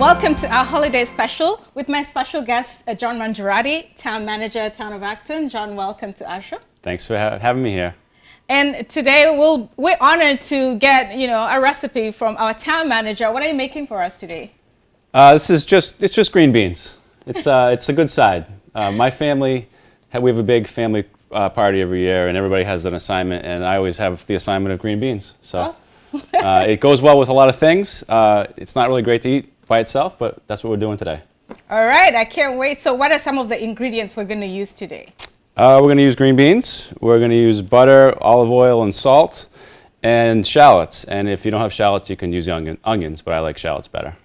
Welcome to our holiday special with my special guest, John Mangiarotti, Town Manager, Town of Acton. John, welcome to our show. Thanks for having me here. And today we're honored to get, a recipe from our town manager. What are you making for us today? It's just green beans. It's a good side. My family, we have a big family party every year, and everybody has an assignment, and I always have the assignment of green beans. So it goes well with a lot of things. It's not really great to eat by itself, but that's what we're doing today. All right, I can't wait. So what are some of the ingredients we're going to use today? We're going to use green beans. We're going to use butter, olive oil, and salt, and shallots. And if you don't have shallots, you can use onions, but I like shallots better.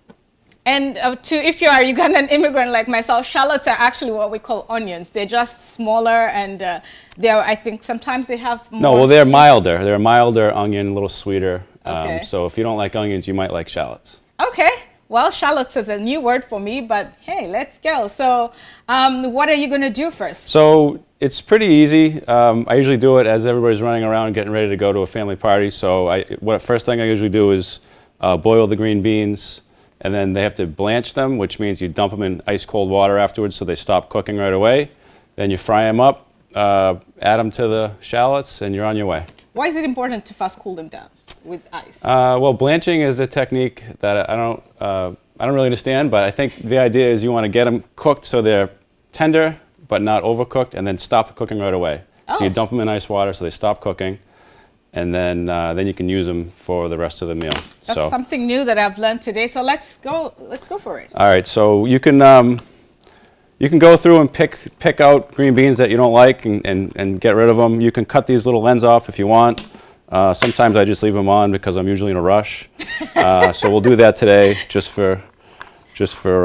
And if you are a Ugandan immigrant like myself, shallots are actually what we call onions. They're just smaller, and I think sometimes they have more. No, well, they're milder. They're a milder onion, a little sweeter. Okay. So if you don't like onions, you might like shallots. Okay. Well, shallots is a new word for me, but hey, let's go. So what are you going to do first? So it's pretty easy. I usually do it as everybody's running around getting ready to go to a family party. So first thing I usually do is boil the green beans, and then they have to blanch them, which means you dump them in ice cold water afterwards so they stop cooking right away. Then you fry them up, add them to the shallots, and you're on your way. Why is it important to first cool them down with ice? Well, blanching is a technique that I don't really understand, but I think the idea is you want to get them cooked so they're tender but not overcooked, and then stop the cooking right away. Oh. So you dump them in ice water so they stop cooking, and then you can use them for the rest of the meal. That's something new that I've learned today. So let's go for it. All right. So you can go through and pick out green beans that you don't like and get rid of them. You can cut these little ends off if you want. Sometimes I just leave them on because I'm usually in a rush. So we'll do that today just for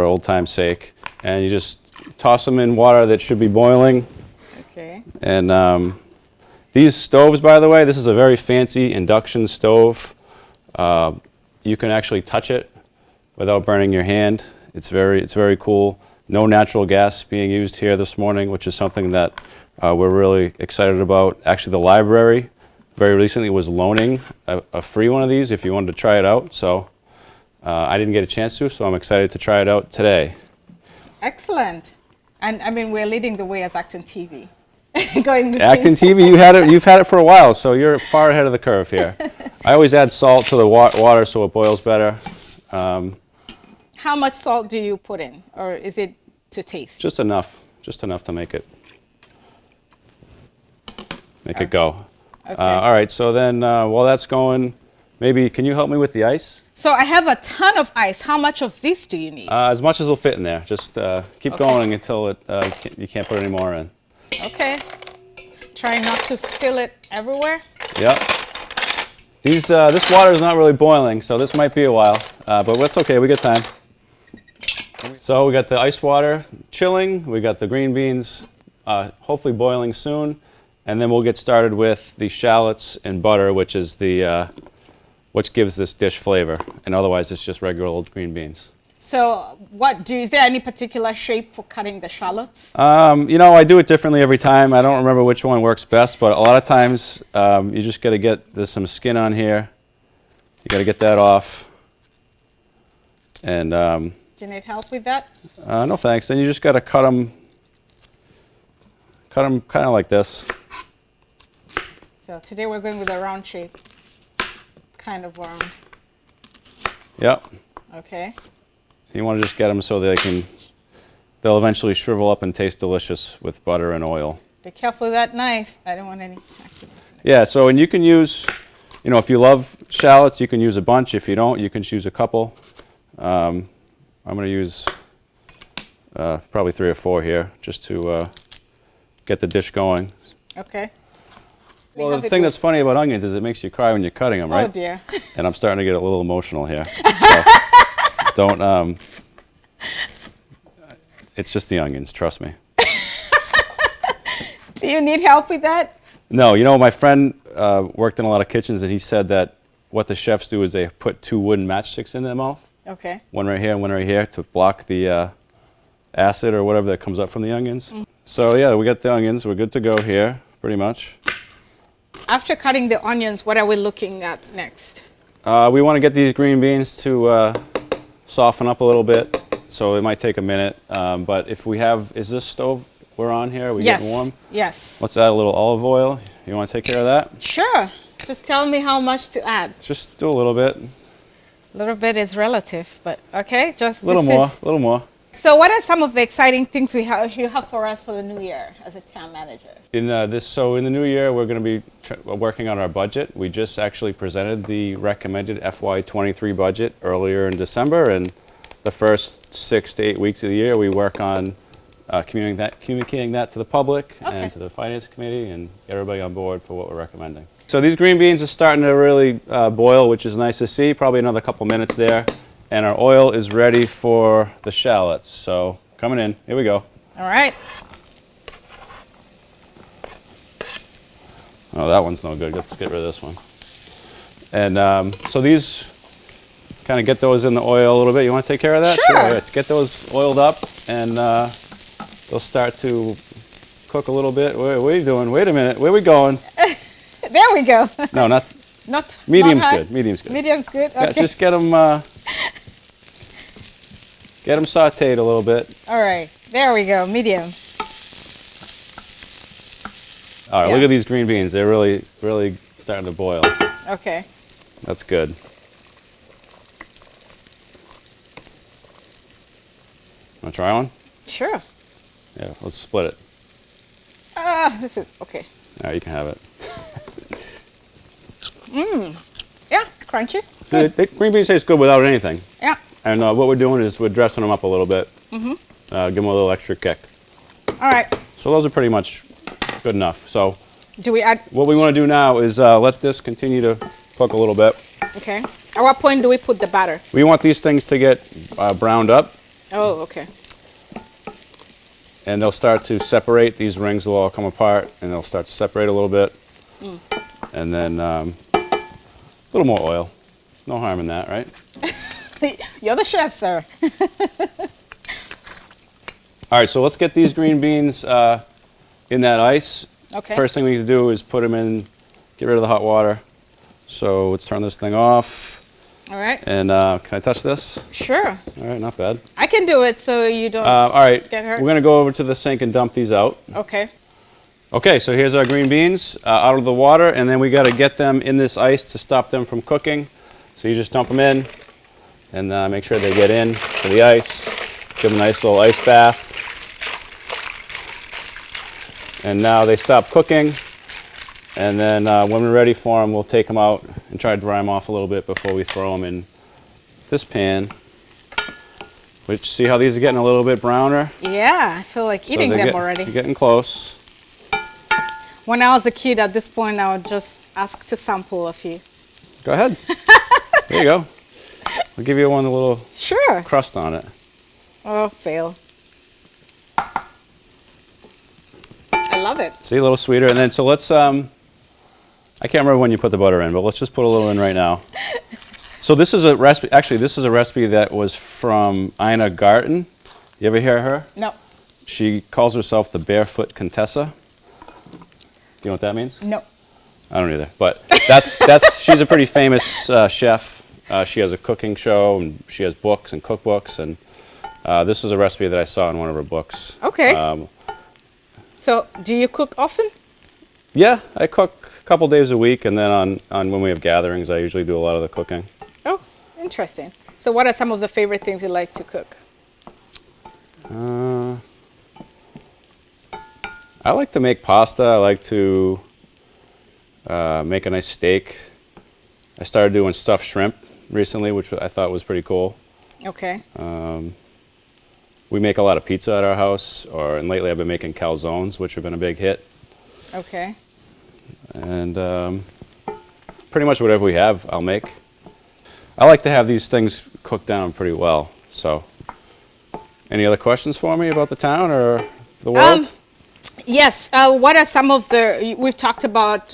old time's sake. And you just toss them in water that should be boiling. Okay. And these stoves, by the way, this is a very fancy induction stove. You can actually touch it without burning your hand. It's very cool. No natural gas being used here this morning, which is something that we're really excited about. Actually, the library very recently was loaning a free one of these if you wanted to try it out. So I didn't get a chance to, so I'm excited to try it out today. Excellent. And I mean, we're leading the way as Acton TV. Acton TV, you've had it for a while, so you're far ahead of the curve here. I always add salt to the water so it boils better. How much salt do you put in, or is it to taste? Just enough to make it go. Okay. All right, so then while that's going, maybe can you help me with the ice? So I have a ton of ice. How much of this do you need? As much as will fit in there. Just keep going until you can't put any more in. Okay. Try not to spill it everywhere. Yep. This water is not really boiling, so this might be a while, but that's okay. We got time. So we got the ice water chilling. We got the green beans hopefully boiling soon. And then we'll get started with the shallots and butter, which is which gives this dish flavor. And otherwise, it's just regular old green beans. So is there any particular shape for cutting the shallots? I do it differently every time. I don't remember which one works best, but a lot of times you just got to there's some skin on here. You got to get that off. And do you need help with that? No, thanks. Then you just got to cut them kind of like this. So today we're going with a round shape, kind of round. Yep. Okay. You want to just get them so they'll eventually shrivel up and taste delicious with butter and oil. Be careful with that knife. I don't want any accidents. Yeah, and you can use, if you love shallots, you can use a bunch. If you don't, you can choose a couple. I'm going to use probably 3 or 4 here just to get the dish going. Okay. Well, the thing that's funny about onions is it makes you cry when you're cutting them, right? Oh, dear. And I'm starting to get a little emotional here. So don't, it's just the onions, trust me. Do you need help with that? No, my friend worked in a lot of kitchens, and he said that what the chefs do is they put 2 wooden matchsticks in their mouth. Okay. One right here and one right here to block the acid or whatever that comes up from the onions. So yeah, we got the onions. We're good to go here, pretty much. After cutting the onions, what are we looking at next? We want to get these green beans to soften up a little bit. So it might take a minute. But if we have, is this stove we're on here? Are we getting warm? Yes. Let's add a little olive oil. You want to take care of that? Sure. Just tell me how much to add. Just do a little bit. A little bit is relative, but okay. Just A little more. A little more. So what are some of the exciting things you have for us for the new year as a town manager? In the new year, we're going to be working on our budget. We just actually presented the recommended FY23 budget earlier in December, and the first 6 to 8 weeks of the year, we work on communicating that to the public and to the finance committee, and get everybody on board for what we're recommending. So these green beans are starting to really boil, which is nice to see. Probably another couple minutes there. And our oil is ready for the shallots. So coming in, here we go. All right. Oh, that one's no good. Let's get rid of this one. And so these, kind of get those in the oil a little bit. You want to take care of that? Sure. Yeah, get those oiled up, and they'll start to cook a little bit. What are you doing? Wait a minute. Where are we going? There we go. No, not not medium's high. good. Medium's good. Medium's good. Yeah, Okay. just get them sautéed a little bit. All right. There we go. Medium. All right, Yeah. look at these green beans. They're really, really starting to boil. Okay. That's good. Want to try one? Sure. Yeah, let's split it. This is okay. All right, you can have it. Yeah. Crunchy. The green beans taste good without anything. Yeah. And what we're doing is we're dressing them up a little bit. Give them a little extra kick. All right. So those are pretty much good enough. So Do we add? what we want to do now is let this continue to cook a little bit. Okay. At what point do we put the batter? We want these things to get browned up, Oh, okay. and they'll start to separate. These rings will all come apart, and they'll start to separate a little bit. And then a little more oil. No harm in that, right? You're the chef, sir. All right, so let's get these green beans in that ice. Okay. First thing we need to do is put them in, get rid of the hot water. So let's turn this thing off. All right. And can I touch this? Sure. All right, not bad. I can do it so you don't. All right, Get hurt? we're going to go over to the sink and dump these out. Okay. Okay, so here's our green beans out of the water, and then we got to get them in this ice to stop them from cooking. So you just dump them in and make sure they get in to the ice. Give them a nice little ice bath. And now they stop cooking. And then when we're ready for them, we'll take them out and try to dry them off a little bit before we throw them in this pan. Which, see how these are getting a little bit browner? Yeah, I feel like eating them already. They're getting close. When I was a kid, at this point, I would just ask to sample a few. Go ahead. There you go. I'll give you one with a little Sure. crust on it. Oh, fail. I love it. See, a little sweeter. And then, so let's, I can't remember when you put the butter in, but let's just put a little in right now. So this is a recipe, actually, this is a recipe that was from Ina Garten. You ever hear her? No, She calls herself the Barefoot Contessa. Do you know what that means? no. I don't either. But she's a pretty famous chef. She has a cooking show, and she has books and cookbooks. And this is a recipe that I saw in one of her books. Okay. So, do you cook often? Yeah, I cook a couple days a week, and then on when we have gatherings, I usually do a lot of the cooking. Oh, interesting. So, what are some of the favorite things you like to cook? I like to make pasta. I like to make a nice steak. I started doing stuffed shrimp recently, which I thought was pretty cool. Okay. We make a lot of pizza at our house, and lately I've been making calzones, which have been a big hit. Okay. And pretty much whatever we have, I'll make. I like to have these things cooked down pretty well. So, any other questions for me about the town or the world? Yes. What are some of we've talked about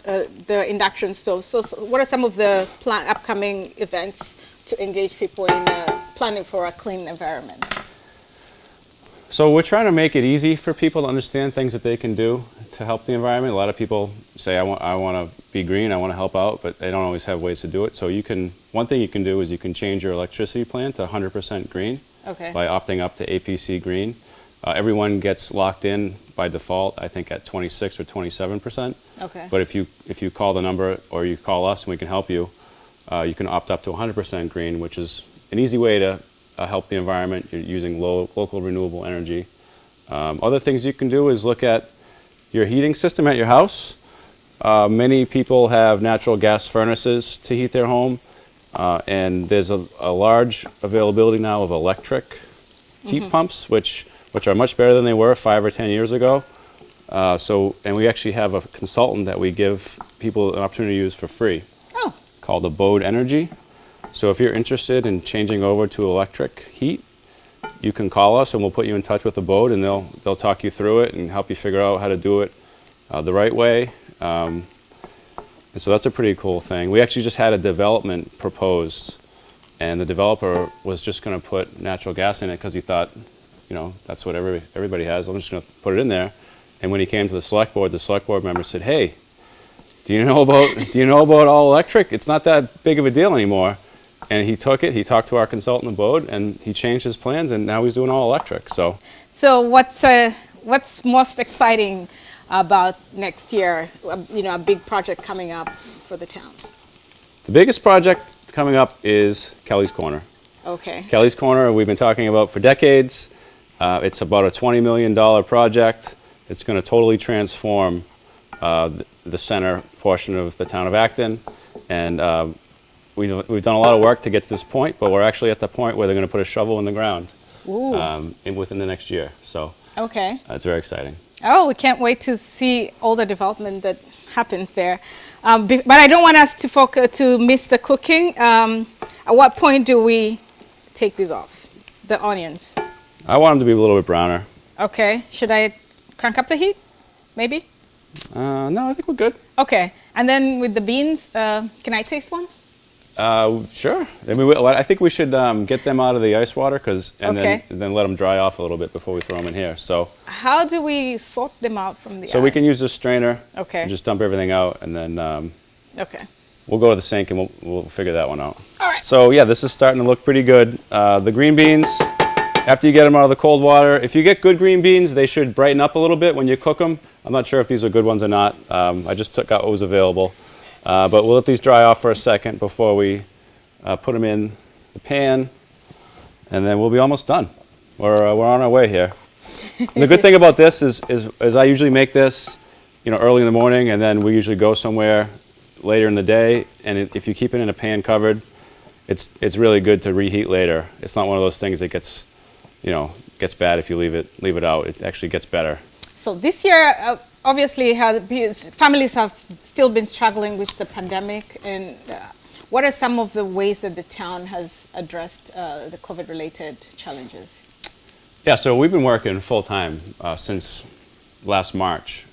the induction stoves. So, what are some of the upcoming events to engage people in planning for a clean environment? So we're trying to make it easy for people to understand things that they can do to help the environment. A lot of people say, I want to be green, I want to help out, but they don't always have ways to do it. So one thing you can do is you can change your electricity plan to 100% green Okay. by opting up to APC Green. Everyone gets locked in by default, I think at 26 or 27%. Okay. But if you call the number or you call us and we can help you, you can opt up to 100% green, which is an easy way to help the environment. You're using local renewable energy. Other things you can do is look at your heating system at your house. Many people have natural gas furnaces to heat their home, and there's a large availability now of electric heat pumps, which are much better than they were 5 or 10 years ago. And we actually have a consultant that we give people an opportunity to use for free Oh, called Abode Energy. So if you're interested in changing over to electric heat, you can call us and we'll put you in touch with Abode, and they'll talk you through it and help you figure out how to do it the right way. And so that's a pretty cool thing. We actually just had a development proposed, and the developer was just going to put natural gas in it because he thought, that's what everybody has. I'm just going to put it in there. And when he came to the select board member said, "Hey, do you know about all electric? It's not that big of a deal anymore." And he took it. He talked to our consultant Abode, and he changed his plans, and now he's doing all electric. So what's most exciting about next year? A big project coming up for the town. the biggest project coming up is Kelly's Corner. Okay. Kelly's Corner, we've been talking about for decades. It's about a $20 million project. It's going to totally transform the center portion of the town of Acton. And we've done a lot of work to get to this point, but we're actually at the point where they're going to put a shovel in the ground within the next year. So Okay. it's very exciting. Oh, we can't wait to see all the development that happens there. But I don't want us to miss the cooking. At what point do we take these off? The onions. I want them to be a little bit browner. Okay. Should I crank up the heat? Maybe? No, I think we're good. Okay. And then with the beans, can I taste one? Sure. I think we should get them out of the ice water and Okay. then let them dry off a little bit before we throw them in here. So How do we sort them out from the we ice? can use this strainer. Okay. And just dump everything out, and then Okay. we'll go to the sink and we'll figure that one out. All right. So yeah, this is starting to look pretty good. The green beans, after you get them out of the cold water, if you get good green beans, they should brighten up a little bit when you cook them. I'm not sure if these are good ones or not. I just took out what was available. But we'll let these dry off for a second before we put them in the pan, and then we'll be almost done. We're on our way here. And the good thing about this is I usually make this, early in the morning, and then we usually go somewhere later in the day. And if you keep it in a pan covered, it's really good to reheat later. It's not one of those things that gets bad if you leave it out. It actually gets better. So this year, obviously, families have still been struggling with the pandemic. And what are some of the ways that the town has addressed the COVID-related challenges? Yeah, so we've been working full-time since last March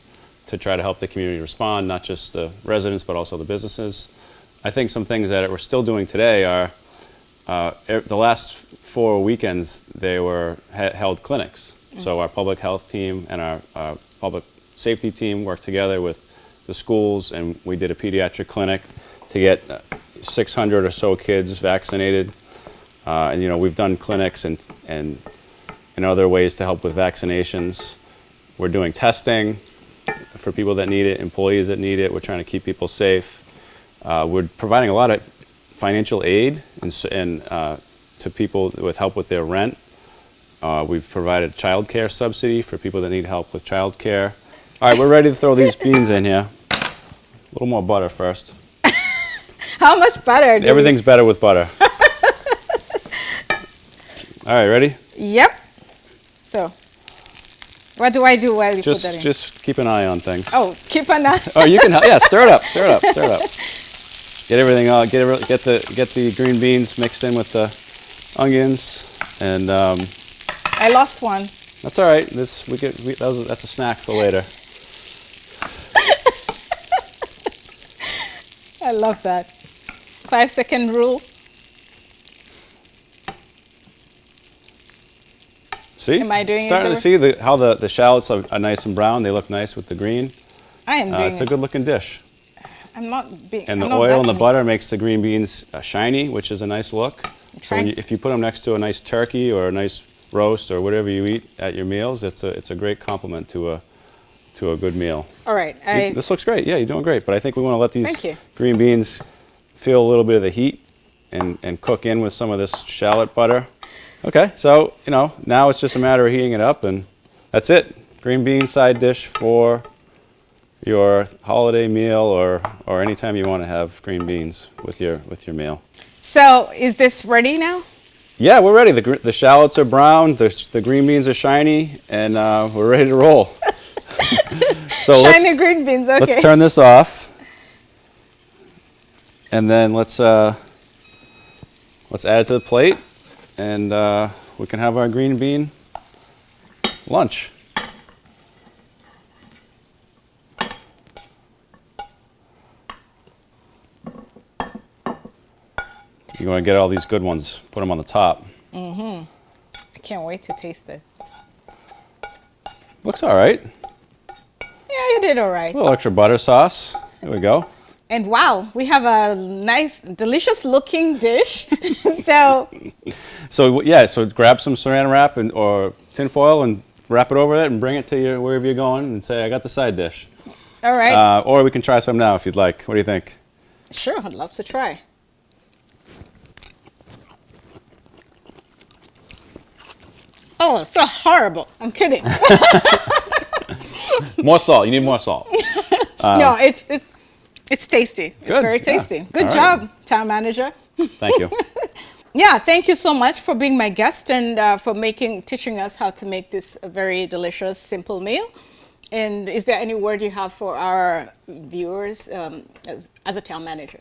to try to help the community respond, not just the residents, but also the businesses. I think some things that we're still doing today are, the last 4 weekends, they were held clinics. So our public health team and our public safety team worked together with the schools, and we did a pediatric clinic to get 600 or so kids vaccinated. And we've done clinics and other ways to help with vaccinations. We're doing testing for people that need it, employees that need it. We're trying to keep people safe. We're providing a lot of financial aid and to people with help with their rent. We've provided child care subsidy for people that need help with child care. All right, we're ready to throw these beans in here. A little more butter first. How much butter? Everything's better with butter. All right, ready? Yep. So, what do I do while you put that in? Just keep an eye on things. Oh, keep an eye. Oh, you can help. Yeah, stir it up. Get everything out. Get the green beans mixed in with the onions, and I lost one. that's all right. That's a snack for later. I love that. 5-second rule. See? Am I doing it Starting the to see how the shallots are nice and brown. They look nice with the green. I am doing It's a it. good looking dish. I'm not being. And I'm the not oil that and the neat. butter makes the green beans shiny, which is a nice look. So trying- if you put them next to a nice turkey or a nice roast or whatever you eat at your meals, it's a great complement to a good meal. All right. This looks great. Yeah, you're doing great. But I think we want to let Thank these you. green beans feel a little bit of the heat and cook in with some of this shallot butter. Okay, so now it's just a matter of heating it up, and that's it. Green bean side dish for your holiday meal or anytime you want to have green beans with your meal. So is this ready now? Yeah, we're ready. The shallots are brown, the green beans are shiny, and we're ready to roll. So Shiny green beans. Okay. let's turn this off, and then let's add it to the plate, and we can have our green bean lunch. You want to get all these good ones, put them on the top. I can't wait to taste this. Looks all right. Yeah, you did all right. A little extra butter sauce. There we go. And wow, we have a nice, delicious looking dish. So So yeah, so grab some saran wrap or tin foil and wrap it over it and bring it to wherever you're going and say, I got the side dish. all right. Or we can try some now if you'd like. What do you think? Sure, I'd love to try. Oh, it's so horrible. I'm kidding. More salt. You need more salt. No, it's tasty. It's Good, very yeah. tasty. Good All right. job, town manager. Thank you. Yeah, thank you so much for being my guest and for teaching us how to make this a very delicious, simple meal. And is there any word you have for our viewers as a town manager?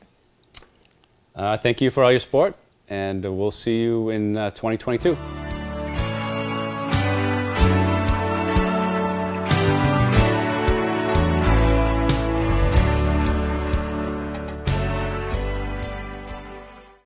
Thank you for all your support, and we'll see you in 2022.